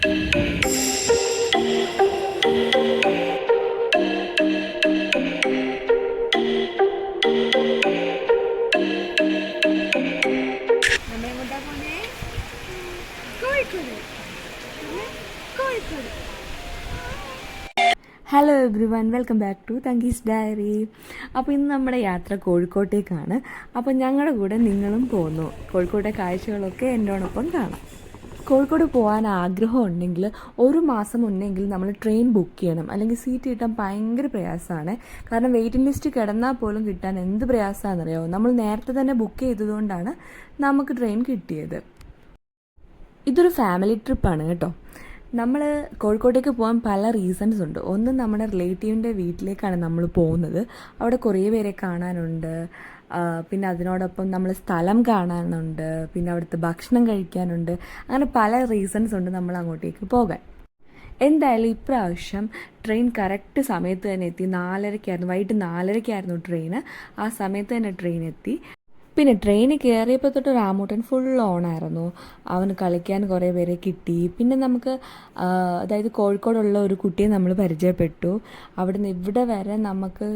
Hello everyone, welcome back to Thangi's diary. അപ്പോൾ ഇന്ന് നമ്മുടെ യാത്ര കോഴിക്കോട്ടേക്കാണ്. അപ്പോൾ ഞങ്ങളുടെ കൂടെ നിങ്ങളും പോകുന്നു. കോഴിക്കോട്ടെ കാഴ്ചകളൊക്കെ എന്നോടൊപ്പം കാണാം. കോഴിക്കോട് പോകാൻ ആഗ്രഹം ഉണ്ടെങ്കിൽ ഒരു മാസം മുന്നെങ്കിൽ നമ്മൾ ട്രെയിൻ ബുക്ക് ചെയ്യണം, അല്ലെങ്കിൽ സീറ്റ് കിട്ടാൻ ഭയങ്കര പ്രയാസമാണ്. കാരണം വെയിറ്റിംഗ് ലിസ്റ്റ് കിടന്നാൽ പോലും കിട്ടാൻ എന്ത് പ്രയാസമാണെന്നറിയാമോ? നമ്മൾ നേരത്തെ തന്നെ ബുക്ക് ചെയ്തതുകൊണ്ടാണ് നമുക്ക് ട്രെയിൻ കിട്ടിയത്. ഇതൊരു ഫാമിലി ട്രിപ്പാണ് കേട്ടോ. നമ്മൾ കോഴിക്കോട്ടേക്ക് പോകാൻ പല റീസൺസ് ഉണ്ട്. ഒന്ന്, നമ്മുടെ റിലേറ്റീവിൻ്റെ വീട്ടിലേക്കാണ് നമ്മൾ പോകുന്നത്. അവിടെ കുറേ പേരെ കാണാനുണ്ട്. പിന്നെ അതിനോടൊപ്പം നമ്മൾ സ്ഥലം കാണാനുണ്ട്. പിന്നെ അവിടുത്തെ ഭക്ഷണം കഴിക്കാനുണ്ട്. അങ്ങനെ പല റീസൺസ് ഉണ്ട് നമ്മൾ അങ്ങോട്ടേക്ക് പോകാൻ. എന്തായാലും ഇപ്രാവശ്യം ട്രെയിൻ കറക്റ്റ് സമയത്ത് തന്നെ എത്തി. 4:30 വൈകിട്ട് 4:30 ട്രെയിന്. ആ സമയത്ത് തന്നെ ട്രെയിൻ എത്തി. പിന്നെ ട്രെയിനിൽ കയറിയപ്പോൾ തൊട്ട് രാമൂട്ടൻ ഫുൾ ഓണായിരുന്നു. അവന് കളിക്കാൻ കുറേ പേരെ കിട്ടി. പിന്നെ നമുക്ക് അതായത് കോഴിക്കോടുള്ള ഒരു കുട്ടിയെ നമ്മൾ പരിചയപ്പെട്ടു. അവിടുന്ന് ഇവിടെ വരെ നമുക്ക്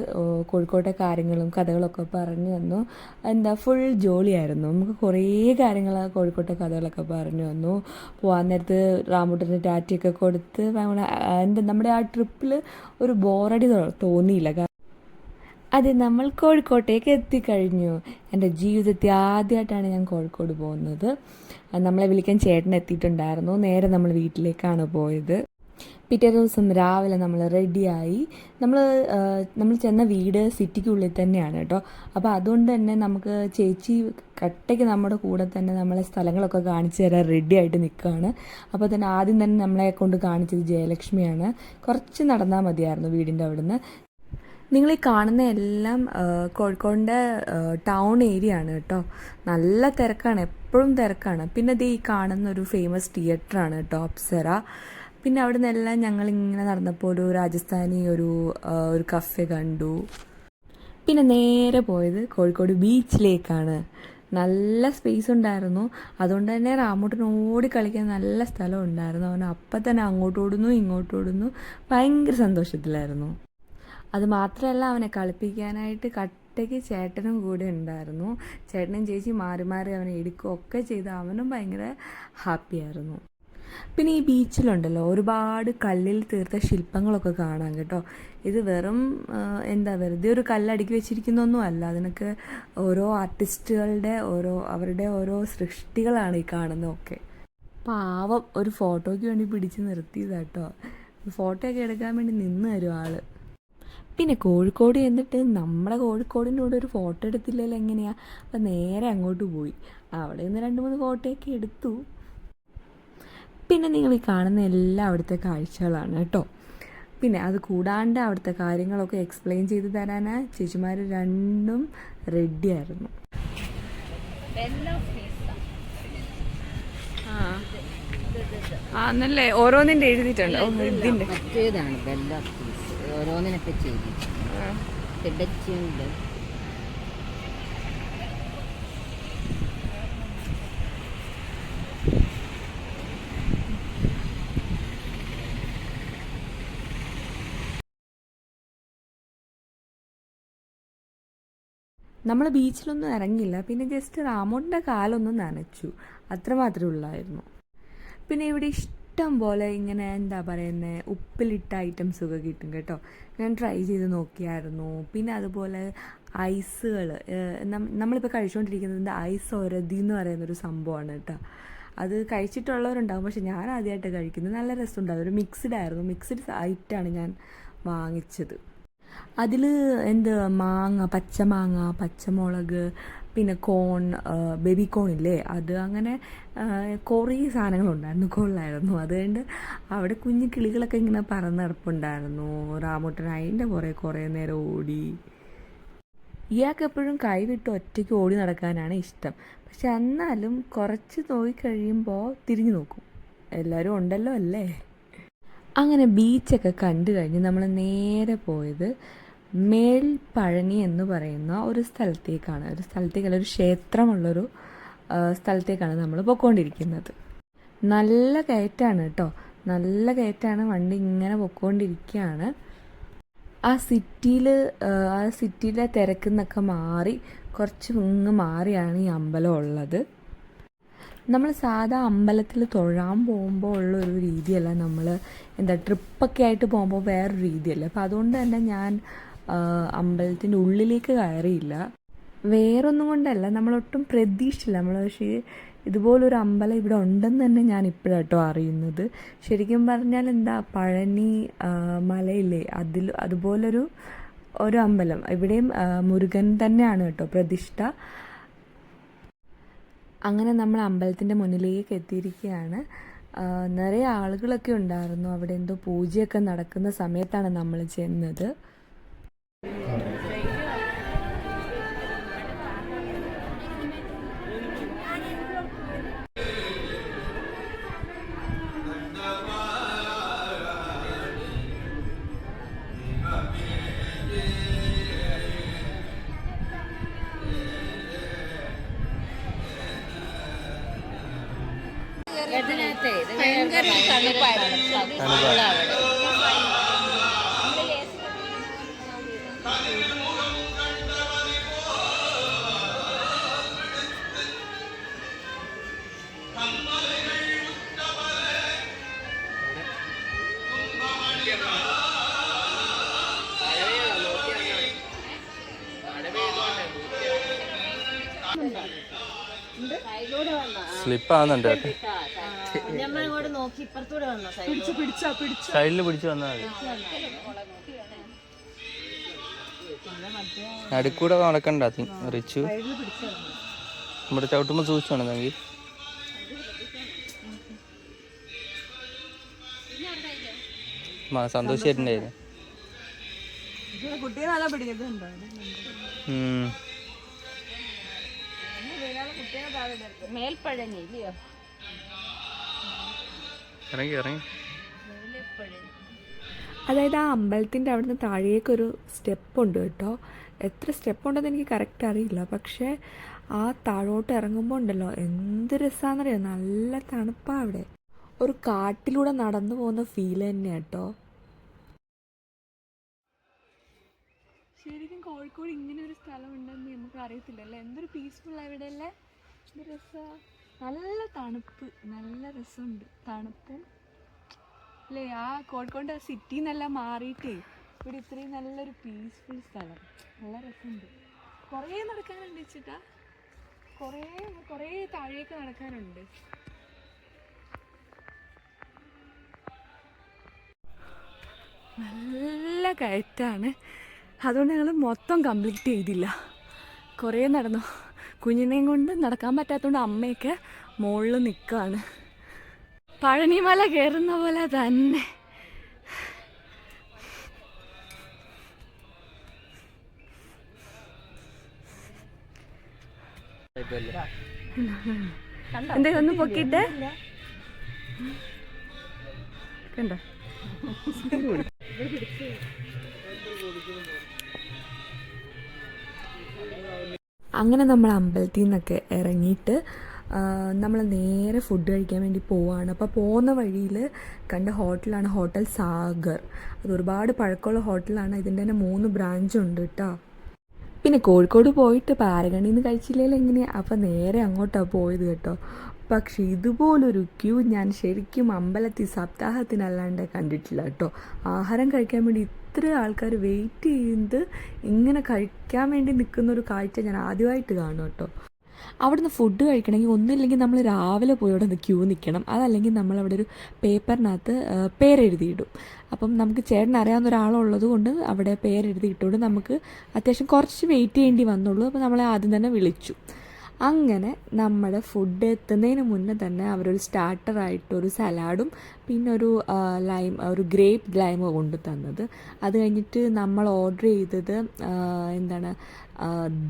കോഴിക്കോട്ടെ കാര്യങ്ങളും കഥകളൊക്കെ പറഞ്ഞു തന്നു. ഫുൾ ജോളിയായിരുന്നു. നമുക്ക് കുറേ കാര്യങ്ങൾ കോഴിക്കോട്ടെ കഥകളൊക്കെ പറഞ്ഞു തന്നു. പോകാൻ നേരത്ത് രാമൂട്ടന് ടാറ്റയൊക്കെ കൊടുത്ത് നമ്മുടെ ആ ട്രിപ്പിൽ ഒരു ബോറടി തോന്നിയില്ല. അതെ, നമ്മൾ കോഴിക്കോട്ടേക്ക് എത്തിക്കഴിഞ്ഞു. എൻ്റെ ജീവിതത്തിൽ ആദ്യമായിട്ടാണ് ഞാൻ കോഴിക്കോട് പോകുന്നത്. നമ്മളെ വിളിക്കാൻ ചേട്ടൻ എത്തിയിട്ടുണ്ടായിരുന്നു. നേരെ നമ്മൾ വീട്ടിലേക്കാണ് പോയത്. പിറ്റേ ദിവസം രാവിലെ നമ്മൾ റെഡിയായി. നമ്മൾ ചെന്ന വീട് സിറ്റിക്കുള്ളിൽ തന്നെയാണ് കേട്ടോ. അപ്പോൾ അതുകൊണ്ട് തന്നെ നമുക്ക് ചേച്ചി കട്ടയ്ക്ക് നമ്മുടെ കൂടെ തന്നെ നമ്മളെ സ്ഥലങ്ങളൊക്കെ കാണിച്ചു തരാൻ റെഡി ആയിട്ട് നിൽക്കുകയാണ്. അപ്പോൾ തന്നെ ആദ്യം തന്നെ നമ്മളെ കൊണ്ട് കാണിച്ചത് ജയലക്ഷ്മിയാണ്. കുറച്ച് നടന്നാൽ മതിയായിരുന്നു വീടിൻ്റെ അവിടുന്ന്. നിങ്ങൾ ഈ കാണുന്ന എല്ലാം കോഴിക്കോടിൻ്റെ ടൗൺ ഏരിയ ആണ് കേട്ടോ. നല്ല തിരക്കാണ്, എപ്പോഴും തിരക്കാണ്. പിന്നെ ഇത് ഈ കാണുന്ന ഒരു ഫേമസ് തിയേറ്ററാണ് കേട്ടോ, അപ്സര. പിന്നെ അവിടെ നിന്നെല്ലാം ഞങ്ങളിങ്ങനെ നടന്നപ്പോൾ ഒരു രാജസ്ഥാനി ഒരു കഫേ കണ്ടു. പിന്നെ നേരെ പോയത് കോഴിക്കോട് ബീച്ചിലേക്കാണ്. നല്ല സ്പേസ് ഉണ്ടായിരുന്നു. അതുകൊണ്ട് തന്നെ രാമൂട്ടന് ഓടി കളിക്കാൻ നല്ല സ്ഥലം ഉണ്ടായിരുന്നു. അവൻ അപ്പം തന്നെ അങ്ങോട്ടോടുന്നു ഇങ്ങോട്ടോടുന്നു. ഭയങ്കര സന്തോഷത്തിലായിരുന്നു. അത് മാത്രമല്ല, അവനെ കളിപ്പിക്കാനായിട്ട് കട്ടയ്ക്ക് ചേട്ടനും കൂടെ ഉണ്ടായിരുന്നു. ചേട്ടനും ചേച്ചി മാറി മാറി അവനെ എടുക്കുകയൊക്കെ ചെയ്ത് അവനും ഭയങ്കര ഹാപ്പിയായിരുന്നു. പിന്നെ ഈ ബീച്ചിലുണ്ടല്ലോ ഒരുപാട് കല്ലിൽ തീർത്ത ശില്പങ്ങളൊക്കെ കാണാം കേട്ടോ. ഇത് വെറും വെറുതെ ഒരു കല്ലടുക്കി വെച്ചിരിക്കുന്നൊന്നും അല്ല. അതിനൊക്കെ ഓരോ ആർട്ടിസ്റ്റുകളുടെ അവരുടെ ഓരോ സൃഷ്ടികളാണ് ഈ കാണുന്നതൊക്കെ. പാവം ഒരു ഫോട്ടോയ്ക്ക് വേണ്ടി പിടിച്ച് നിർത്തിയതാട്ടോ. ഫോട്ടോ ഒക്കെ എടുക്കാൻ വേണ്ടി നിന്ന് തരും ആള്. പിന്നെ കോഴിക്കോട് എന്നിട്ട് നമ്മുടെ കോഴിക്കോടിൻ്റെ കൂടെ ഒരു ഫോട്ടോ എടുത്തില്ലല്ലോ എങ്ങനെയാണ്? അപ്പം നേരെ അങ്ങോട്ട് പോയി. അവിടെ നിന്ന് 2-3 ഫോട്ടോയൊക്കെ എടുത്തു. പിന്നെ നിങ്ങൾ ഈ കാണുന്ന എല്ലാം അവിടുത്തെ കാഴ്ചകളാണ് കേട്ടോ. പിന്നെ അത് കൂടാണ്ട് അവിടുത്തെ കാര്യങ്ങളൊക്കെ എക്സ്പ്ലെയിൻ ചെയ്ത് തരാൻ ചേച്ചിമാർ രണ്ടും റെഡിയായിരുന്നു. എന്നല്ലേ ഓരോന്നിൻ്റെ എഴുതിയിട്ടുണ്ടോ? ഇതിൻ്റെ ഓരോന്നിനൊക്കെ ചെയ്തിട്ടുണ്ട്. നമ്മൾ ബീച്ചിലൊന്നും ഇറങ്ങിയില്ല. പിന്നെ ജസ്റ്റ് രാമോട്ടിൻ്റെ കാലൊന്നും നനച്ചു, അത്രമാത്രമേ ഉള്ളായിരുന്നു. പിന്നെ ഇവിടെ ഇഷ്ടം പോലെ ഇങ്ങനെ ഉപ്പിലിട്ട ഐറ്റംസൊക്കെ കിട്ടും കേട്ടോ. ഞാൻ ട്രൈ ചെയ്ത് നോക്കിയായിരുന്നു. പിന്നെ അതുപോലെ ഐസുകൾ, നമ്മളിപ്പോൾ കഴിച്ചുകൊണ്ടിരിക്കുന്നത് ഐസ് ഒരതി എന്ന് പറയുന്നൊരു സംഭവമാണ് കേട്ടോ. അത് കഴിച്ചിട്ടുള്ളവരുണ്ടാകും, പക്ഷെ ഞാൻ ആദ്യമായിട്ട് കഴിക്കുന്നത്. നല്ല രസമുണ്ടാകും. ഒരു മിക്സ്ഡ് ഐറ്റമാണ് ഞാൻ വാങ്ങിച്ചത്. അതിൽ മാങ്ങ, പച്ചമാങ്ങ, പച്ചമുളക്, പിന്നെ കോൺ, ബേബി കോണില്ലേ അത്, അങ്ങനെ കുറേ സാധനങ്ങളുണ്ടായിരുന്നു. കൊള്ളായിരുന്നു. അതുകൊണ്ട് അവിടെ കുഞ്ഞു കിളികളൊക്കെ ഇങ്ങനെ പറന്ന് കിടപ്പുണ്ടായിരുന്നു. രാമൂട്ടൻ അതിൻ്റെ കുറേ നേരം ഓടി. ഇയാൾക്ക് എപ്പോഴും കൈവിട്ട് ഒറ്റയ്ക്ക് ഓടി നടക്കാനാണ് ഇഷ്ടം. പക്ഷെ എന്നാലും കുറച്ച് നോക്കിക്കഴിയുമ്പോൾ തിരിഞ്ഞു നോക്കും, എല്ലാവരും ഉണ്ടല്ലോ അല്ലേ. അങ്ങനെ ബീച്ചൊക്കെ കണ്ടു കഴിഞ്ഞ് നമ്മൾ നേരെ പോയത് മേൽപ്പഴനി എന്ന് പറയുന്ന ഒരു സ്ഥലത്തേക്കാണ്. ഒരു ക്ഷേത്രമുള്ളൊരു സ്ഥലത്തേക്കാണ് നമ്മൾ പോയിക്കൊണ്ടിരിക്കുന്നത്. നല്ല കയറ്റാണ് കേട്ടോ. നല്ല കയറ്റാണ്. വണ്ടി ഇങ്ങനെ പൊയ്ക്കൊണ്ടിരിക്കുകയാണ്. ആ സിറ്റിയിലെ തിരക്കിൽ നിന്നൊക്കെ മാറി കുറച്ച് ഇങ്ങ് മാറിയാണ് ഈ അമ്പലം ഉള്ളത്. നമ്മൾ സാധാ അമ്പലത്തിൽ തൊഴാൻ പോകുമ്പോൾ ഉള്ളൊരു രീതിയല്ല, നമ്മൾ ട്രിപ്പൊക്കെ ആയിട്ട് പോകുമ്പോൾ വേറൊരു രീതിയല്ല. അപ്പോൾ അതുകൊണ്ട് തന്നെ ഞാൻ അമ്പലത്തിൻ്റെ ഉള്ളിലേക്ക് കയറിയില്ല. വേറൊന്നും കൊണ്ടല്ല, നമ്മളൊട്ടും പ്രതീക്ഷിച്ചില്ല. പക്ഷേ ഇതുപോലൊരു അമ്പലം ഇവിടെ ഉണ്ടെന്ന് തന്നെ ഞാൻ ഇപ്പോഴാട്ടോ അറിയുന്നത്. ശരിക്കും പറഞ്ഞാൽ പഴനി മലയില്ലേ, അതുപോലൊരു അമ്പലം. ഇവിടെയും മുരുകൻ തന്നെയാണ് കേട്ടോ പ്രതിഷ്ഠ. അങ്ങനെ നമ്മൾ അമ്പലത്തിൻ്റെ മുന്നിലേക്ക് എത്തിയിരിക്കുകയാണ്. നിറയെ ആളുകളൊക്കെ ഉണ്ടായിരുന്നു. അവിടെ എന്തോ പൂജയൊക്കെ നടക്കുന്ന സമയത്താണ് നമ്മൾ ചെന്നത്. സ്ലിപ്പാവുന്നുണ്ട്. സൈഡിൽ പിടിച്ചു വന്നാൽ നടുക്കൂടെ നടക്കണ്ട. റിച്ചു നമ്മുടെ ചവിട്ടുമ്പോൾ സൂക്ഷിച്ചാണെന്നെങ്കിൽ സന്തോഷായിട്ടുണ്ടായിരുന്നു. ഇറങ്ങി അതായത് ആ അമ്പലത്തിൻ്റെ അവിടുന്ന് താഴേക്കൊരു സ്റ്റെപ്പുണ്ട് കേട്ടോ. എത്ര സ്റ്റെപ്പ് ഉണ്ടെന്ന് എനിക്ക് കറക്റ്റ് അറിയില്ല. പക്ഷേ ആ താഴോട്ട് ഇറങ്ങുമ്പോൾ ഉണ്ടല്ലോ എന്ത് രസമാണെന്നറിയാം. നല്ല തണുപ്പാണ് അവിടെ. ഒരു കാട്ടിലൂടെ നടന്നു പോകുന്ന ഫീൽ തന്നെയാണ് കേട്ടോ. ശരിക്കും കോഴിക്കോട് ഇങ്ങനെ ഒരു സ്ഥലമുണ്ടെന്ന് നമുക്ക് അറിയത്തില്ലല്ലേ. എന്തൊരു പീസ്ഫുൾ അവിടെ അല്ലേ. എന്ത് രസമാണ്. നല്ല തണുപ്പ്, നല്ല രസമുണ്ട്. തണുപ്പും അല്ലേ. ആ കോഴിക്കോട് സിറ്റിയിൽ നിന്നെല്ലാം മാറിയിട്ടേ ഇവിടെ ഇത്രയും നല്ലൊരു പീസ്ഫുൾ സ്ഥലം. നല്ല രസമുണ്ട്. കുറേ നടക്കാനുണ്ട് വെച്ചിട്ടാ. കുറേ താഴേക്ക് നടക്കാനുണ്ട്. നല്ല കയറ്റാണ്. അതുകൊണ്ട് ഞങ്ങൾ മൊത്തം കംപ്ലീറ്റ് ചെയ്തില്ല. കുറേ നടന്നു. കുഞ്ഞിനെയും കൊണ്ട് നടക്കാൻ പറ്റാത്തതുകൊണ്ട് അമ്മയൊക്കെ മുകളിൽ നിൽക്കുകയാണ്. പഴനിമല കയറുന്ന പോലെ തന്നെ. എന്തേ ഒന്ന് പൊക്കിയിട്ട് കണ്ടോ. അങ്ങനെ നമ്മൾ അമ്പലത്തിൽ നിന്നൊക്കെ ഇറങ്ങിയിട്ട് നമ്മൾ നേരെ ഫുഡ് കഴിക്കാൻ വേണ്ടി പോവുകയാണ്. അപ്പോൾ പോകുന്ന വഴിയിൽ കണ്ട ഹോട്ടലാണ് ഹോട്ടൽ സാഗർ. അത് ഒരുപാട് പഴക്കമുള്ള ഹോട്ടലാണ്. ഇതിൻ്റെ തന്നെ 3 ബ്രാഞ്ചുണ്ട് കേട്ടോ. പിന്നെ കോഴിക്കോട് പോയിട്ട് പാരഗണിയിൽ നിന്ന് കഴിച്ചില്ലെങ്കിൽ എങ്ങനെയാണ്. അപ്പോൾ നേരെ അങ്ങോട്ടാണ് പോയത് കേട്ടോ. പക്ഷേ ഇതുപോലൊരു ക്യൂ ഞാൻ ശരിക്കും അമ്പലത്തിൽ സപ്താഹത്തിനല്ലാണ്ട് കണ്ടിട്ടില്ല കേട്ടോ. ആഹാരം കഴിക്കാൻ വേണ്ടി ഇത്ര ആൾക്കാർ വെയിറ്റ് ചെയ്യുന്നത്, ഇങ്ങനെ കഴിക്കാൻ വേണ്ടി നിൽക്കുന്നൊരു കാഴ്ച ഞാൻ ആദ്യമായിട്ട് കാണും കേട്ടോ. അവിടുന്ന് ഫുഡ് കഴിക്കണമെങ്കിൽ ഒന്നുമില്ലെങ്കിൽ നമ്മൾ രാവിലെ പോയി അവിടെ നിന്ന് ക്യൂ നിൽക്കണം. അതല്ലെങ്കിൽ നമ്മളവിടെ ഒരു പേപ്പറിനകത്ത് പേരെഴുതിയിടും. അപ്പം നമുക്ക് ചേട്ടൻ അറിയാവുന്ന ഒരാളുള്ളത് കൊണ്ട് അവിടെ പേരെഴുതിയിട്ടുണ്ട്. നമുക്ക് അത്യാവശ്യം കുറച്ച് വെയിറ്റ് ചെയ്യേണ്ടി വന്നുള്ളൂ. അപ്പോൾ നമ്മളെ ആദ്യം തന്നെ വിളിച്ചു. അങ്ങനെ നമ്മുടെ ഫുഡ് എത്തുന്നതിന് മുന്നേ തന്നെ അവരൊരു സ്റ്റാർട്ടറായിട്ടൊരു സലാഡും പിന്നെ ഒരു ഗ്രേപ്പ് ലൈമോ കൊണ്ടു തന്നത്. അത് കഴിഞ്ഞിട്ട് നമ്മൾ ഓർഡർ ചെയ്തത്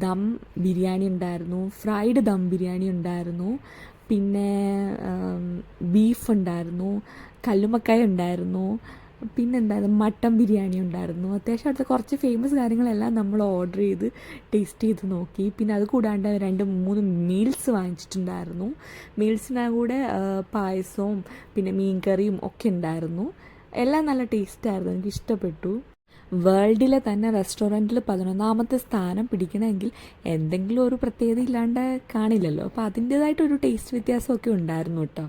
ദം ബിരിയാണി ഉണ്ടായിരുന്നു, ഫ്രൈഡ് ദം ബിരിയാണി ഉണ്ടായിരുന്നു, പിന്നെ ബീഫ് ഉണ്ടായിരുന്നു, കല്ലുമക്കായ ഉണ്ടായിരുന്നു, പിന്നെന്തായാലും മട്ടൻ ബിരിയാണി ഉണ്ടായിരുന്നു. അത്യാവശ്യം അവിടുത്തെ കുറച്ച് ഫേമസ് കാര്യങ്ങളെല്ലാം നമ്മൾ ഓർഡർ ചെയ്ത് ടേസ്റ്റ് ചെയ്ത് നോക്കി. പിന്നെ അത് കൂടാണ്ട് 2-3 മീൽസ് വാങ്ങിച്ചിട്ടുണ്ടായിരുന്നു. മീൽസിൻ്റെ കൂടെ പായസവും പിന്നെ മീൻ കറിയും ഒക്കെ ഉണ്ടായിരുന്നു. എല്ലാം നല്ല ടേസ്റ്റായിരുന്നു, എനിക്ക് ഇഷ്ടപ്പെട്ടു. വേൾഡിലെ തന്നെ റെസ്റ്റോറൻറ്റിൽ 11ാമത്തെ സ്ഥാനം പിടിക്കണമെങ്കിൽ എന്തെങ്കിലും ഒരു പ്രത്യേകത ഇല്ലാണ്ട് കാണില്ലല്ലോ. അപ്പോൾ അതിൻ്റേതായിട്ടൊരു ടേസ്റ്റ് വ്യത്യാസമൊക്കെ ഉണ്ടായിരുന്നു കേട്ടോ.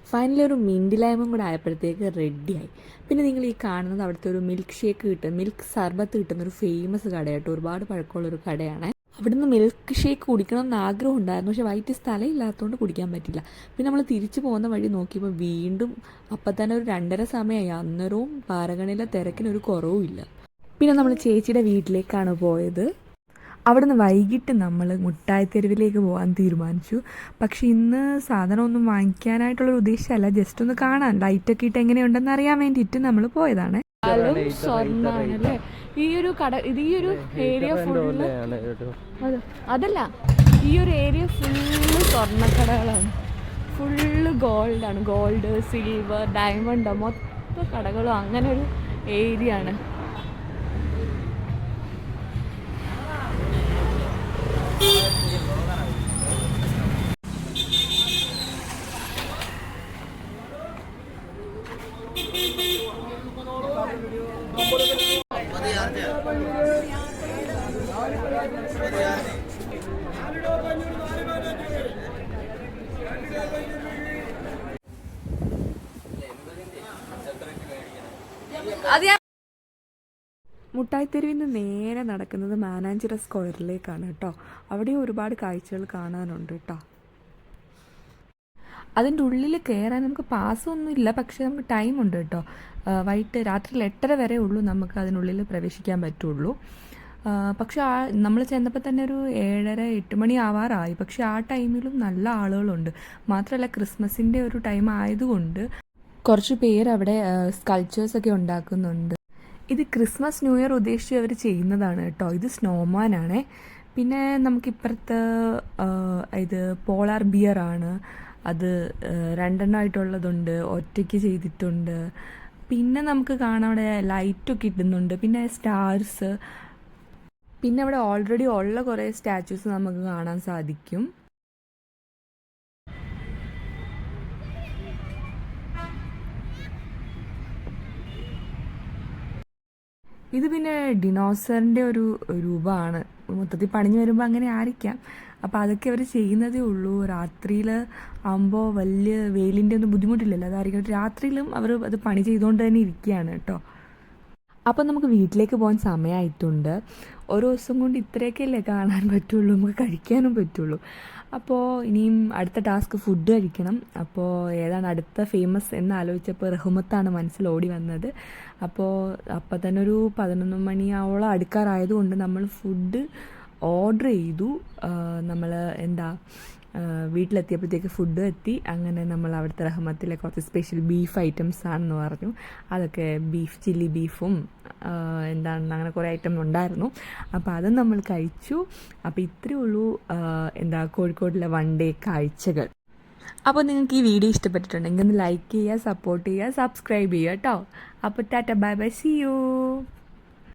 ഫൈനലി ഒരു മിൻറ്റ് ലൈമും കൂടെ ആയപ്പോഴത്തേക്ക് റെഡിയായി. പിന്നെ നിങ്ങൾ ഈ കാണുന്നത് അവിടുത്തെ ഒരു മിൽക്ക് ഷേക്ക് കിട്ടും, മിൽക്ക് സർബത്ത് കിട്ടുന്നൊരു ഫേമസ് കടയായിട്ട്, ഒരുപാട് പഴക്കമുള്ളൊരു കടയാണ്. അവിടുന്ന് മിൽക്ക് ഷേക്ക് കുടിക്കണം എന്ന് ആഗ്രഹം ഉണ്ടായിരുന്നു, പക്ഷേ വയറ്റിൽ സ്ഥലം ഇല്ലാത്തതുകൊണ്ട് കുടിക്കാൻ പറ്റില്ല. പിന്നെ നമ്മൾ തിരിച്ചു പോകുന്ന വഴി നോക്കിയപ്പോൾ വീണ്ടും അപ്പം തന്നെ ഒരു 2:30 സമയമായി. അന്നേരവും പാരഗണിയിലെ തിരക്കിനൊരു കുറവുമില്ല. പിന്നെ നമ്മൾ ചേച്ചിയുടെ വീട്ടിലേക്കാണ് പോയത്. അവിടുന്ന് വൈകിട്ട് നമ്മൾ മുട്ടായിത്തെരുവിലേക്ക് പോകാൻ തീരുമാനിച്ചു. പക്ഷേ ഇന്ന് സാധനമൊന്നും വാങ്ങിക്കാനായിട്ടുള്ളൊരു ഉദ്ദേശമല്ല, ജസ്റ്റ് ഒന്ന് കാണാൻ ലൈറ്റൊക്കെ ഇട്ട് എങ്ങനെയുണ്ടെന്ന് അറിയാൻ വേണ്ടിയിട്ട് നമ്മൾ പോയതാണ്. സ്വർണ്ണാണല്ലേ ഈ ഒരു കട, ഇത് ഈ ഒരു ഏരിയ ഫുള്ള്, അതല്ല ഈ ഒരു ഏരിയ ഫുള്ള് സ്വർണ്ണക്കടകളാണ്, ഫുള്ള് ഗോൾഡാണ്. ഗോൾഡ്, സിൽവർ, ഡയമണ്ട് മൊത്തം കടകളും അങ്ങനെ ഒരു ഏരിയ ആണ്. മുട്ടായിത്തെരുവിൽ നിന്ന് നേരെ നടക്കുന്നത് മാനാഞ്ചിറ സ്ക്വയറിലേക്കാണ് കേട്ടോ. അവിടെ ഒരുപാട് കാഴ്ചകൾ കാണാനുണ്ട് കേട്ടോ. അതിൻ്റെ ഉള്ളിൽ കയറാൻ നമുക്ക് പാസ്സൊന്നും ഇല്ല, പക്ഷേ നമുക്ക് ടൈമുണ്ട് കേട്ടോ. വൈകിട്ട് രാത്രി 8:30 വരെ ഉള്ളൂ നമുക്ക് അതിനുള്ളിൽ പ്രവേശിക്കാൻ പറ്റുള്ളൂ. പക്ഷെ നമ്മൾ ചെന്നപ്പോൾ തന്നെ ഒരു 7:30-8 മണി ആവാറായി. പക്ഷെ ആ ടൈമിലും നല്ല ആളുകളുണ്ട്. മാത്രമല്ല ക്രിസ്മസിൻ്റെ ഒരു ടൈം ആയതുകൊണ്ട് കുറച്ച് പേര് അവിടെ സ്കൾച്ചേഴ്സൊക്കെ ഉണ്ടാക്കുന്നുണ്ട്. ഇത് ക്രിസ്മസ് ന്യൂ ഇയർ ഉദ്ദേശിച്ച് അവർ ചെയ്യുന്നതാണ് കേട്ടോ. ഇത് സ്നോമാനാണേ. പിന്നെ നമുക്കിപ്പുറത്ത് ഇത് പോളാർ ബിയറാണ്. അത് 2 എണ്ണമായിട്ടുള്ളതുണ്ട്, ഒറ്റയ്ക്ക് ചെയ്തിട്ടുണ്ട്. പിന്നെ നമുക്ക് കാണാം അവിടെ ലൈറ്റൊക്കെ ഇടുന്നുണ്ട്, പിന്നെ സ്റ്റാർസ്. പിന്നെ അവിടെ ഓൾറെഡി ഉള്ള കുറേ സ്റ്റാച്യൂസ് നമുക്ക് കാണാൻ സാധിക്കും. ഇത് പിന്നെ ഡിനോസറിൻ്റെ ഒരു രൂപമാണ്. മൊത്തത്തിൽ പണിഞ്ഞു വരുമ്പോൾ അങ്ങനെ ആയിരിക്കാം. അപ്പോൾ അതൊക്കെ അവർ ചെയ്യുന്നതേ ഉള്ളൂ. രാത്രിയിൽ ആകുമ്പോൾ വലിയ വെയിലിൻ്റെ ഒന്നും ബുദ്ധിമുട്ടില്ലല്ലോ, അതായിരിക്കും. രാത്രിയിലും അവർ അത് പണി ചെയ്തുകൊണ്ട് തന്നെ ഇരിക്കുകയാണ് കേട്ടോ. അപ്പോൾ നമുക്ക് വീട്ടിലേക്ക് പോകാൻ സമയമായിട്ടുണ്ട്. ഒരു ദിവസം കൊണ്ട് ഇത്രയൊക്കെയല്ലേ കാണാൻ പറ്റുള്ളൂ, നമുക്ക് കഴിക്കാനും പറ്റുള്ളൂ. അപ്പോൾ ഇനിയും അടുത്ത ടാസ്ക് ഫുഡ് കഴിക്കണം. അപ്പോൾ ഏതാണ് അടുത്ത ഫേമസ് എന്ന് ആലോചിച്ചപ്പോൾ റഹ്മത്താണ് മനസ്സിൽ ഓടി വന്നത്. അപ്പോൾ തന്നെ ഒരു 11 മണിയോളം അടുക്കാറായതുകൊണ്ട് നമ്മൾ ഫുഡ് ഓർഡർ ചെയ്തു. നമ്മൾ വീട്ടിലെത്തിയപ്പോഴത്തേക്ക് ഫുഡ് എത്തി. അങ്ങനെ നമ്മൾ അവിടുത്തെ റഹ്മത്തിലെ കുറച്ച് സ്പെഷ്യൽ ബീഫ് ഐറ്റംസ് ആണെന്ന് പറഞ്ഞു. അതൊക്കെ ബീഫ് ചില്ലി ബീഫും അങ്ങനെ കുറേ ഐറ്റം ഉണ്ടായിരുന്നു. അപ്പോൾ അതും നമ്മൾ കഴിച്ചു. അപ്പോൾ ഇത്രയേ ഉള്ളൂ കോഴിക്കോടിലെ 1 ഡേ കാഴ്ചകൾ. അപ്പോൾ നിങ്ങൾക്ക് ഈ വീഡിയോ ഇഷ്ടപ്പെട്ടിട്ടുണ്ടെങ്കിൽ ഒന്ന് ലൈക്ക് ചെയ്യുക, സപ്പോർട്ട് ചെയ്യുക, സബ്സ്ക്രൈബ് ചെയ്യുക കേട്ടോ. അപ്പോൾ tata bye bye, see U.